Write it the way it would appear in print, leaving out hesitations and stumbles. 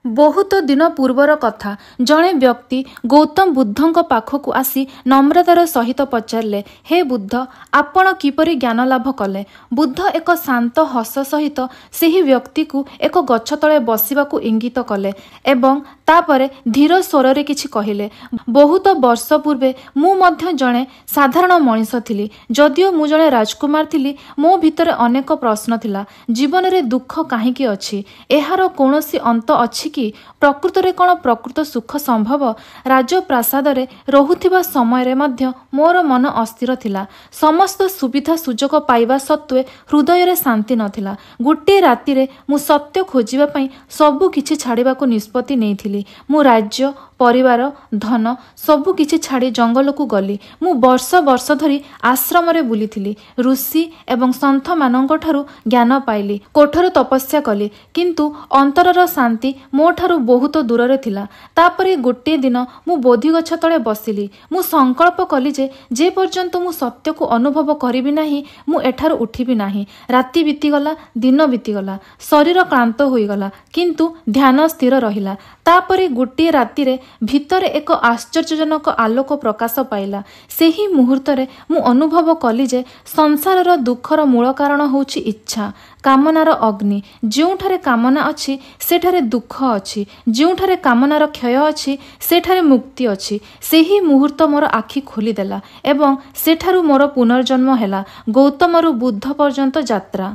ବହୁତ ଦିନ ପୂର୍ବର କଥା। ଜଣେ ବ୍ୟକ୍ତି ଗୌତମ ବୁଦ୍ଧଙ୍କ ପାଖକୁ ଆସି ନମ୍ରତାର ସହିତ ପଚାରିଲେ, ହେ ବୁଦ୍ଧ, ଆପଣ କିପରି ଜ୍ଞାନ ଲାଭ କଲେ? ବୁଦ୍ଧ ଏକ ଶାନ୍ତ ହସ ସହିତ ସେହି ବ୍ୟକ୍ତିକୁ ଏକ ଗଛ ତଳେ ବସିବାକୁ ଇଙ୍ଗିତ କଲେ ଏବଂ ତାପରେ ଧୀର ସ୍ୱରରେ କିଛି କହିଲେ। ବହୁତ ବର୍ଷ ପୂର୍ବେ ମୁଁ ମଧ୍ୟ ଜଣେ ସାଧାରଣ ମଣିଷ ଥିଲି। ଯଦିଓ ମୁଁ ଜଣେ ରାଜକୁମାର ଥିଲି, ମୋ ଭିତରେ ଅନେକ ପ୍ରଶ୍ନ ଥିଲା। ଜୀବନରେ ଦୁଃଖ କାହିଁକି ଅଛି? ଏହାର କୌଣସି ଅନ୍ତ ଅଛି କି? ପ୍ରକୃତରେ କ'ଣ ପ୍ରକୃତ ସୁଖ ସମ୍ଭବ? ରାଜପ୍ରାସାଦରେ ରହୁଥିବା ସମୟରେ ମଧ୍ୟ ମୋର ମନ ଅସ୍ଥିର ଥିଲା। ସମସ୍ତ ସୁବିଧା ସୁଯୋଗ ପାଇବା ସତ୍ତ୍ୱେ ହୃଦୟରେ ଶାନ୍ତି ନଥିଲା। ଗୋଟିଏ ରାତିରେ ମୁଁ ସତ୍ୟ ଖୋଜିବା ପାଇଁ ସବୁ କିଛି ଛାଡ଼ିବାକୁ ନିଷ୍ପତ୍ତି ନେଇଥିଲି। ମୁଁ ରାଜ୍ୟ, ପରିବାର, ଧନ ସବୁ କିଛି ଛାଡ଼ି ଜଙ୍ଗଲକୁ ଗଲି। ମୁଁ ବର୍ଷ ବର୍ଷ ଧରି ଆଶ୍ରମରେ ବୁଲିଥିଲି, ଋଷି ଏବଂ ସନ୍ଥମାନଙ୍କଠାରୁ ଜ୍ଞାନ ପାଇଲି, କଠୋର ତପସ୍ୟା କଲି, କିନ୍ତୁ ଅନ୍ତରର ଶାନ୍ତି ମୋଠାରୁ ବହୁତ ଦୂରରେ ଥିଲା। ତାପରେ ଗୋଟିଏ ଦିନ ମୁଁ ବୋଧିଗଛ ତଳେ ବସିଲି। ମୁଁ ସଂକଳ୍ପ କଲି ଯେ ପର୍ଯ୍ୟନ୍ତ ମୁଁ ସତ୍ୟକୁ ଅନୁଭବ କରିବି ନାହିଁ, ମୁଁ ଏଠାରୁ ଉଠିବି ନାହିଁ। ରାତି ବିତିଗଲା, ଦିନ ବିତିଗଲା, ଶରୀର କ୍ଳାନ୍ତ ହୋଇଗଲା, କିନ୍ତୁ ଧ୍ୟାନ ସ୍ଥିର ରହିଲା। ତାପରେ ଗୋଟିଏ ରାତିରେ ଭିତରେ ଏକ ଆଶ୍ଚର୍ଯ୍ୟଜନକ ଆଲୋକ ପ୍ରକାଶ ପାଇଲା। ସେହି ମୁହୂର୍ତ୍ତରେ ମୁଁ ଅନୁଭବ କଲି ଯେ ସଂସାରର ଦୁଃଖର ମୂଳ କାରଣ ହେଉଛି ଇଚ୍ଛା, କାମନାର ଅଗ୍ନି। ଯେଉଁଠାରେ କାମନା ଅଛି ସେଠାରେ ଦୁଃଖ ଅଛି, ଯେଉଁଠାରେ କାମନାର କ୍ଷୟ ଅଛି ସେଠାରେ ମୁକ୍ତି ଅଛି। ସେହି ମୁହୂର୍ତ୍ତ ମୋର ଆଖି ଖୋଲିଦେଲା ଏବଂ ସେଠାରୁ ମୋର ପୁନର୍ଜନ୍ମ ହେଲା। ଗୌତମରୁ ବୁଦ୍ଧ ପର୍ଯ୍ୟନ୍ତ ଯାତ୍ରା।